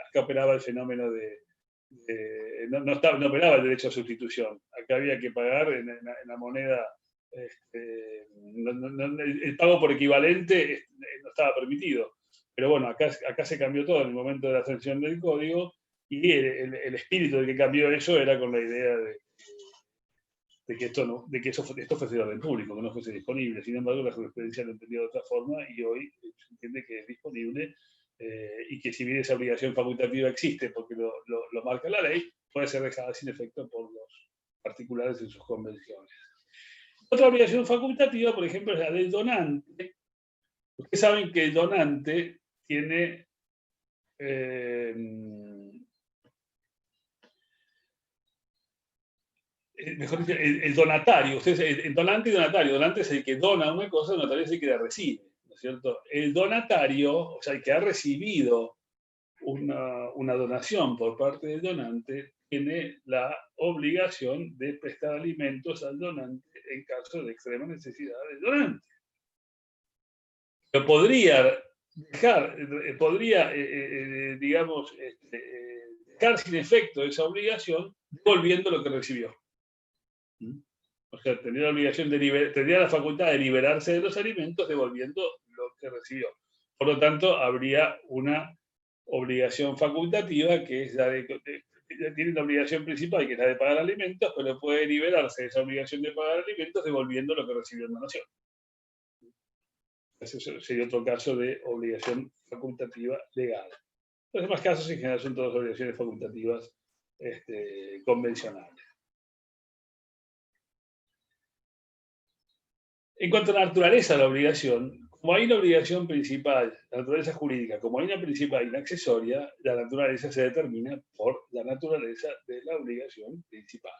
acá operaba el fenómeno no operaba el derecho a sustitución, acá había que pagar en la moneda, el pago por equivalente no estaba permitido, pero bueno, acá se cambió todo en el momento de la sanción del código y el espíritu de que cambió eso era con la idea de que esto fuese de orden público, que no fuese disponible. Sin embargo, la jurisprudencia lo entendió de otra forma y hoy se entiende que es disponible y que si bien esa obligación facultativa existe porque lo marca la ley, puede ser dejada sin efecto por los particulares en sus convenciones. Otra obligación facultativa, por ejemplo, es la del donante. Ustedes saben que el donante tiene mejor dicho, el donatario, el donante y donatario. Donante es el que dona una cosa, el donatario es el que la recibe, ¿no es cierto? El donatario, o sea, el que ha recibido una donación por parte del donante, tiene la obligación de prestar alimentos al donante en caso de extrema necesidad del donante. Pero podría digamos, dejar sin efecto esa obligación devolviendo lo que recibió. O sea, tendría la facultad de liberarse de los alimentos devolviendo lo que recibió. Por lo tanto, habría una obligación facultativa que es tiene una obligación principal, que es la de pagar alimentos, pero puede liberarse de esa obligación de pagar alimentos devolviendo lo que recibió en donación. Ese sería otro caso de obligación facultativa legal. Los demás casos en general son todas obligaciones facultativas convencionales. En cuanto a la naturaleza de la obligación, como hay una obligación principal, la naturaleza jurídica, como hay una principal y una accesoria, la naturaleza se determina por la naturaleza de la obligación principal.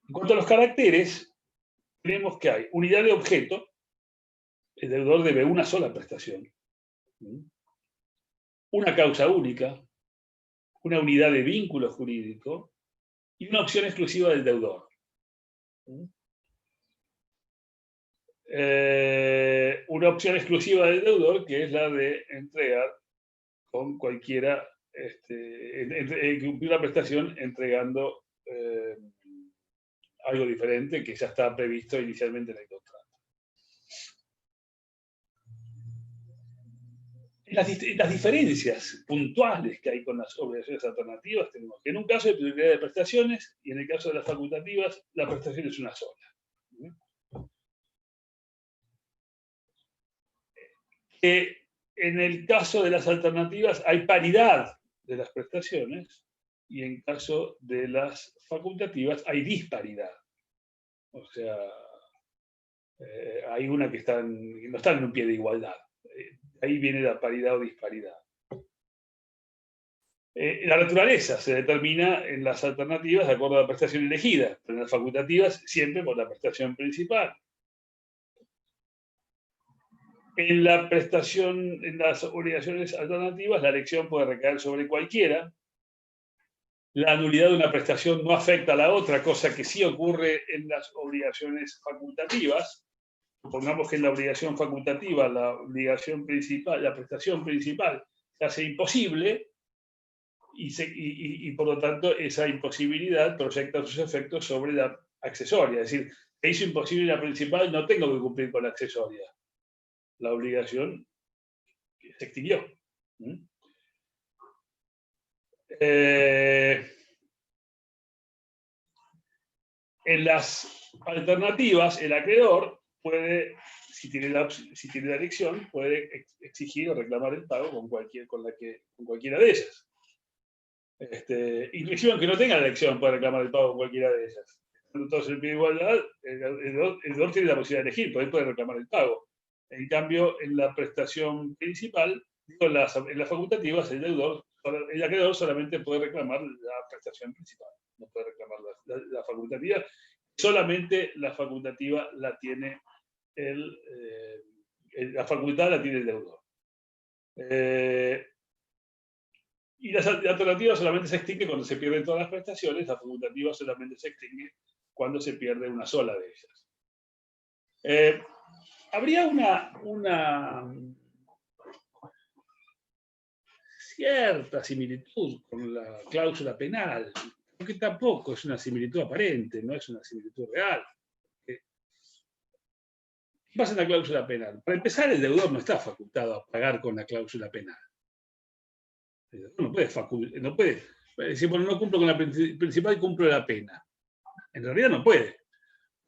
En cuanto a los caracteres, tenemos que hay unidad de objeto, el deudor debe una sola prestación, una causa única, una unidad de vínculo jurídico y una opción exclusiva del deudor. Una opción exclusiva del deudor, que es la de entregar con cualquiera, cumplir la prestación entregando algo diferente que ya está previsto inicialmente en el contrato. Las diferencias puntuales que hay con las obligaciones alternativas tenemos que en un caso hay prioridad de prestaciones y en el caso de las facultativas la prestación es una sola. En el caso de las alternativas hay paridad de las prestaciones y en caso de las facultativas hay disparidad. O sea, hay una que no están en un pie de igualdad. Ahí viene la paridad o disparidad. La naturaleza se determina en las alternativas de acuerdo a la prestación elegida, pero en las facultativas siempre por la prestación principal. En la prestación, en las obligaciones alternativas, la elección puede recaer sobre cualquiera. La nulidad de una prestación no afecta a la otra, cosa que sí ocurre en las obligaciones facultativas. Supongamos que en la obligación facultativa la obligación principal, la prestación principal se hace imposible y por lo tanto esa imposibilidad proyecta sus efectos sobre la accesoria. Es decir, se hizo imposible la principal, no tengo que cumplir con la accesoria. La obligación se extinguió. En las alternativas, el acreedor puede, si tiene la elección, puede exigir o reclamar el pago con cualquiera de ellas. Inclusive aunque no tenga la elección, puede reclamar el pago con cualquiera de ellas. Entonces, en pie de igualdad, el deudor tiene la posibilidad de elegir, porque puede reclamar el pago. En cambio, en la prestación principal, en las facultativas, el acreedor solamente puede reclamar la prestación principal, no puede reclamar la facultativa. Solamente la facultativa la tiene la facultad la tiene el deudor. Y las alternativas solamente se extinguen cuando se pierden todas las prestaciones, la facultativa solamente se extingue cuando se pierde una sola de ellas. Habría una cierta similitud con la cláusula penal, aunque tampoco es una similitud aparente, no es una similitud real. ¿Qué pasa en la cláusula penal? Para empezar, el deudor no está facultado a pagar con la cláusula penal. No puede decir, bueno, no cumplo con la principal y cumplo la pena. En realidad no puede.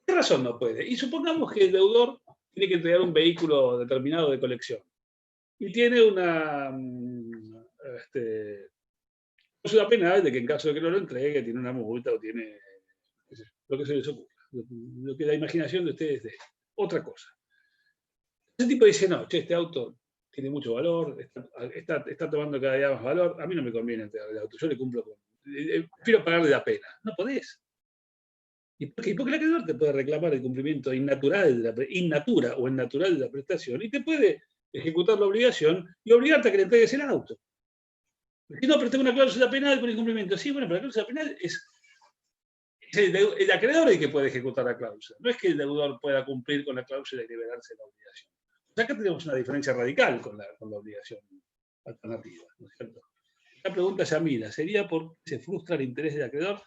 ¿Qué razón no puede? Y supongamos que el deudor tiene que entregar un vehículo determinado de colección y tiene una cláusula penal de que en caso de que no lo entregue tiene una multa o tiene lo que se les ocurra, lo que la imaginación de ustedes dé. Otra cosa. Ese tipo dice, no, este auto tiene mucho valor, está tomando cada día más valor, a mí no me conviene entregar el auto, yo le cumplo prefiero pagarle la pena. No podés. ¿Y por qué? Porque el acreedor te puede reclamar el cumplimiento innatural o innatural de la prestación y te puede ejecutar la obligación y obligarte a que le entregues el auto. Si no, pero tengo una cláusula penal con incumplimiento. Sí, bueno, pero la cláusula penal es el acreedor el que puede ejecutar la cláusula. No es que el deudor pueda cumplir con la cláusula y liberarse de la obligación. O sea, acá tenemos una diferencia radical con la obligación alternativa, ¿no es cierto? La pregunta es Yamila, ¿sería por qué se frustra el interés del acreedor?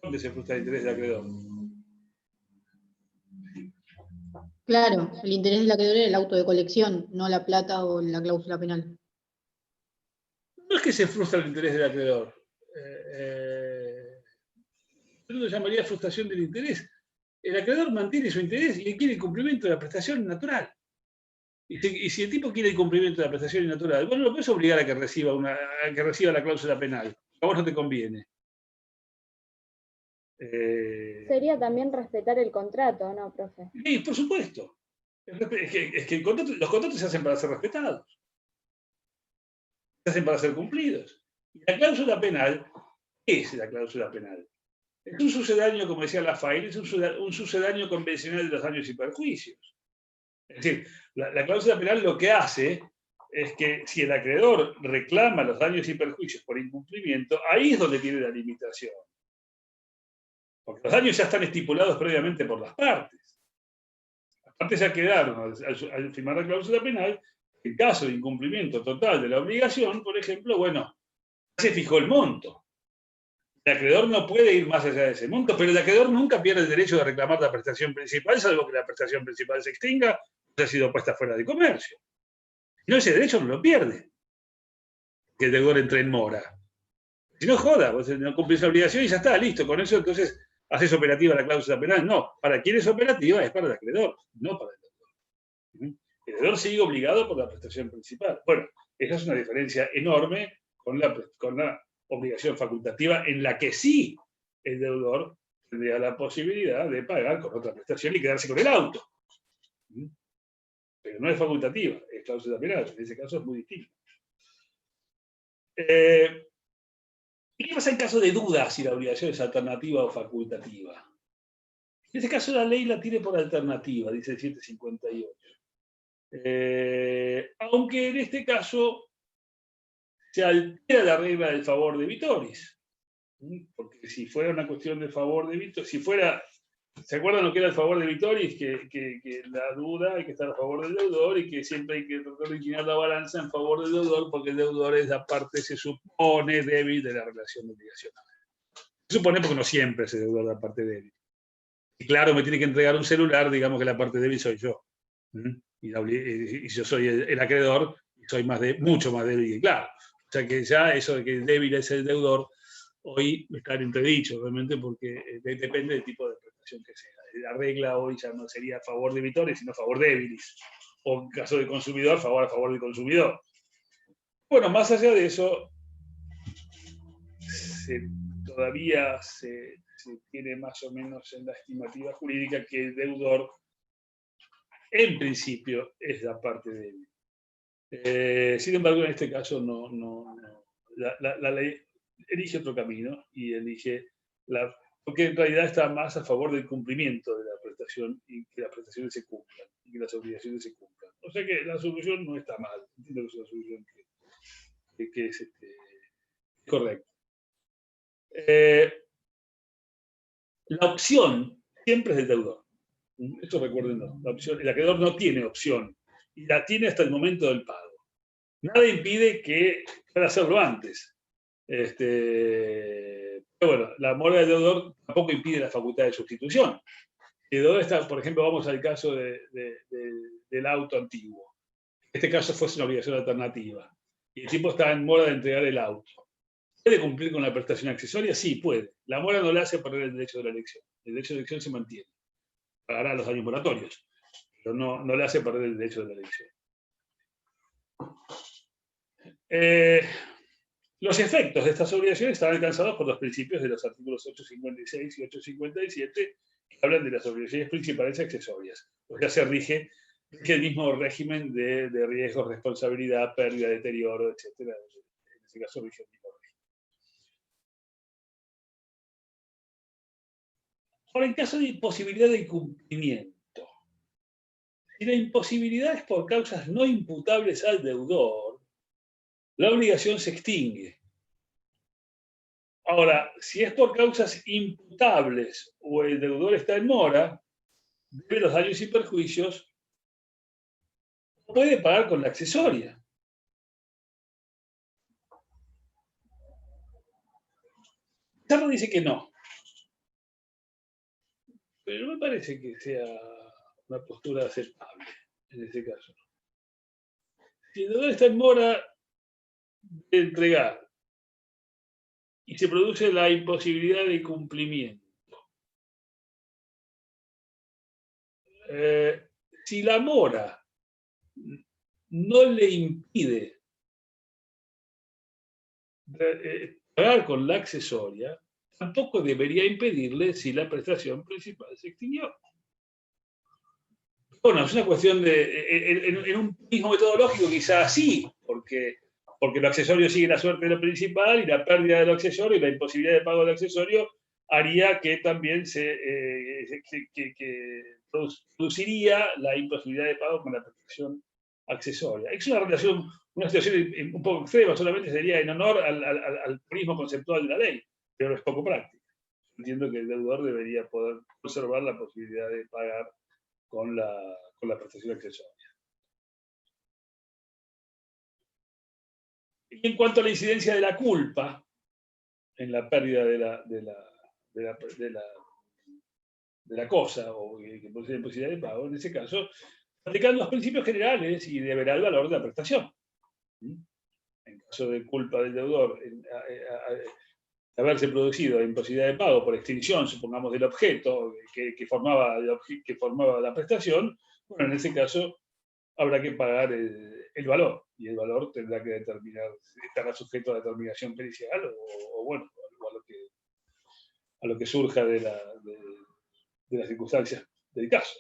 ¿Dónde se frustra el interés del acreedor? Claro, el interés del acreedor era el auto de colección, no la plata o la cláusula penal. No es que se frustra el interés del acreedor. Yo lo llamaría frustración del interés. El acreedor mantiene su interés y quiere el cumplimiento de la prestación natural. Y si el tipo quiere el cumplimiento de la prestación natural, bueno, lo puedes obligar a que reciba la cláusula penal. A vos no te conviene. Sería también respetar el contrato, ¿no, profe? Sí, por supuesto. Es que los contratos se hacen para ser respetados. Se hacen para ser cumplidos. Y la cláusula penal, ¿qué es la cláusula penal? Es un sucedáneo, como decía Lafayette, es un sucedáneo convencional de los daños y perjuicios. Es decir, la cláusula penal lo que hace es que si el acreedor reclama los daños y perjuicios por incumplimiento, ahí es donde tiene la limitación. Porque los daños ya están estipulados previamente por las partes. Las partes ya quedaron, al firmar la cláusula penal, en caso de incumplimiento total de la obligación, por ejemplo, bueno, se fijó el monto. El acreedor no puede ir más allá de ese monto, pero el acreedor nunca pierde el derecho de reclamar la prestación principal, salvo que la prestación principal se extinga o haya sido puesta fuera de comercio. No, ese derecho no lo pierde, que el deudor entre en mora. Si no, joda, vos no cumplís la obligación y ya está, listo. Con eso, entonces, haces operativa la cláusula penal. No, para quien es operativa es para el acreedor, no para el deudor. El deudor sigue obligado por la prestación principal. Bueno, esa es una diferencia enorme con la obligación facultativa, en la que sí el deudor tendría la posibilidad de pagar con otra prestación y quedarse con el auto. Pero no es facultativa, es cláusula penal. En ese caso es muy distinto. ¿Y qué pasa en caso de dudas si la obligación es alternativa o facultativa? En este caso la ley la tiene por alternativa, dice el 758. Aunque en este caso se altera la regla del favor de vitoris. Porque si fuera una cuestión de favor de vitoris, si fuera ¿Se acuerdan lo que era el favor debitoris? Que la duda hay que estar a favor del deudor y que siempre hay que tratar de inclinar la balanza en favor del deudor porque el deudor es la parte, se supone, débil de la relación obligacional. Se supone porque no siempre es el deudor la parte débil. Y claro, me tiene que entregar un celular, digamos que la parte débil soy yo. Y yo soy el acreedor y soy mucho más débil que claro. O sea que ya eso de que el débil es el deudor, hoy está en entredicho, realmente, porque depende del tipo de prestación que sea. La regla hoy ya no sería a favor de debitores, sino a favor débiles. O en caso de consumidor, a favor del consumidor. Bueno, más allá de eso, todavía se tiene más o menos en la estimativa jurídica que el deudor, en principio, es la parte débil. Sin embargo, en este caso, la ley elige otro camino y elige porque en realidad está más a favor del cumplimiento de la prestación y que las prestaciones se cumplan y que las obligaciones se cumplan. O sea que la solución no está mal, entiendo que es una solución que es correcta. La opción siempre es del deudor. Esto recuérdenlo. El acreedor no tiene opción y la tiene hasta el momento del pago. Nada impide que pueda hacerlo antes. Pero bueno, la mora del deudor tampoco impide la facultad de sustitución. El deudor está, por ejemplo, vamos al caso del auto antiguo. En este caso fuese una obligación alternativa. Y el tipo está en mora de entregar el auto. ¿Puede cumplir con la prestación accesoria? Sí, puede. La mora no le hace perder el derecho de la elección. El derecho de elección se mantiene. Pagará los daños moratorios, pero no le hace perder el derecho de la elección. Los efectos de estas obligaciones están alcanzados por los principios de los artículos 856 y 857 que hablan de las obligaciones principales y accesorias. O sea, se rige el mismo régimen de riesgos, responsabilidad, pérdida, deterioro, etc. En este caso rige el mismo régimen. Ahora, en caso de imposibilidad de incumplimiento, si la imposibilidad es por causas no imputables al deudor, la obligación se extingue. Ahora, si es por causas imputables o el deudor está en mora, debe los daños y perjuicios, puede pagar con la accesoria. Pizarro dice que no. Pero no me parece que sea una postura aceptable en este caso. Si el deudor está en mora de entregar y se produce la imposibilidad de cumplimiento, si la mora no le impide pagar con la accesoria, tampoco debería impedirle si la prestación principal se extinguió. Bueno, es una cuestión en un mismo metodológico quizás sí, porque lo accesorio sigue la suerte de lo principal y la pérdida de lo accesorio y la imposibilidad de pago del accesorio haría que también produciría la imposibilidad de pago con la prestación accesoria. Es una situación un poco extrema, solamente sería en honor al purismo conceptual de la ley, pero es poco práctico. Entiendo que el deudor debería poder conservar la posibilidad de pagar con la prestación accesoria. Y en cuanto a la incidencia de la culpa en la pérdida de la cosa o que produce la imposibilidad de pago, en ese caso, aplicando los principios generales y deberá el valor de la prestación. En caso de culpa del deudor, haberse producido la imposibilidad de pago por extinción, supongamos, del objeto que formaba la prestación, bueno, en ese caso habrá que pagar el valor, y el valor tendrá que estará sujeto a determinación pericial o bueno, a lo que surja de las circunstancias del caso.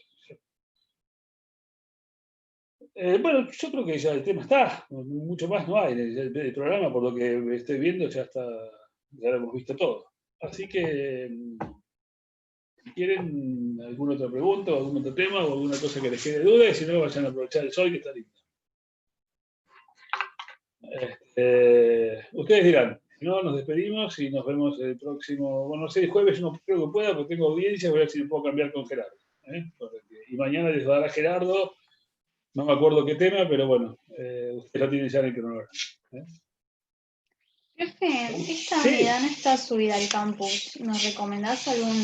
Bueno, yo creo que ya el tema está, mucho más no hay. El programa, por lo que estoy viendo, ya lo hemos visto todo. Así que, si quieren alguna otra pregunta, o algún otro tema, o alguna cosa que les quede duda, y si no, vayan a aprovechar el sol que está lindo. Ustedes dirán. Si no, nos despedimos y nos vemos el próximo, bueno, no sé, el jueves no creo que pueda, porque tengo audiencia, voy a ver si me puedo cambiar con Gerardo. Y mañana les dará Gerardo, no me acuerdo qué tema, pero bueno, ustedes lo tienen ya en el cronograma. Profe, esta Sí. unidad no está subida al campus. ¿Nos recomendás algún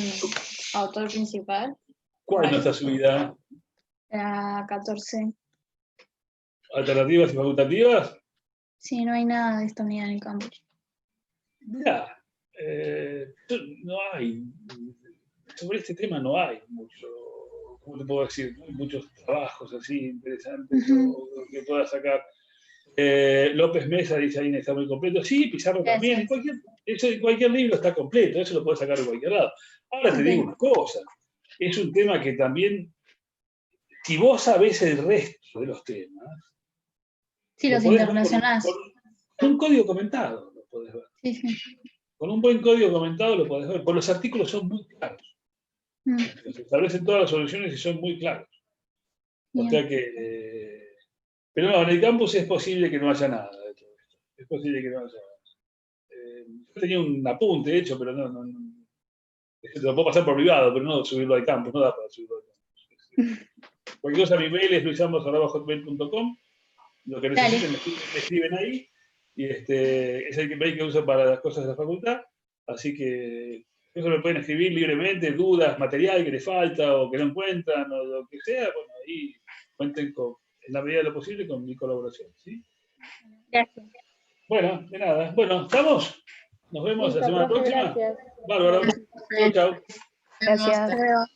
autor principal? ¿Cuál es nuestra subida? La 14. ¿Alternativas y facultativas? Sí, no hay nada de esta unidad en el campus. Mirá, no hay, sobre este tema no hay mucho, ¿cómo te puedo decir? No hay muchos trabajos así interesantes o que pueda sacar. López Mesa dice ahí está muy completo. Sí, Pizarro también. En cualquier libro está completo, eso lo puedes sacar de cualquier lado. Ahora te digo una cosa, es un tema que también, si vos sabés el resto de los temas, Sí, lo los podés ver internacionales. con un código comentado lo podés ver. Sí, sí. Con un buen código comentado lo podés ver, porque los artículos son muy claros. Se establecen todas las soluciones y son muy claros. O sea que, pero no, en el campus es posible que no haya nada de todo esto. Es posible que no haya nada. Yo tenía un apunte hecho, pero no. Te lo puedo pasar por privado, pero no subirlo al campus, no da para subirlo al campus. Cualquier cosa, mi mail es luisambos@hotmail.com. Lo que necesiten me escriben ahí. Y es el mail que uso para las cosas de la facultad. Así que eso me pueden escribir libremente, dudas, material que les falta o que no encuentran o lo que sea. Bueno, ahí cuenten en la medida de lo posible con mi colaboración. ¿Sí? Gracias. Bueno, de nada. Bueno, ¿estamos? Nos vemos Listo, la semana profe, próxima. gracias. Bárbaro. Chau, chau. Gracias. Hasta luego.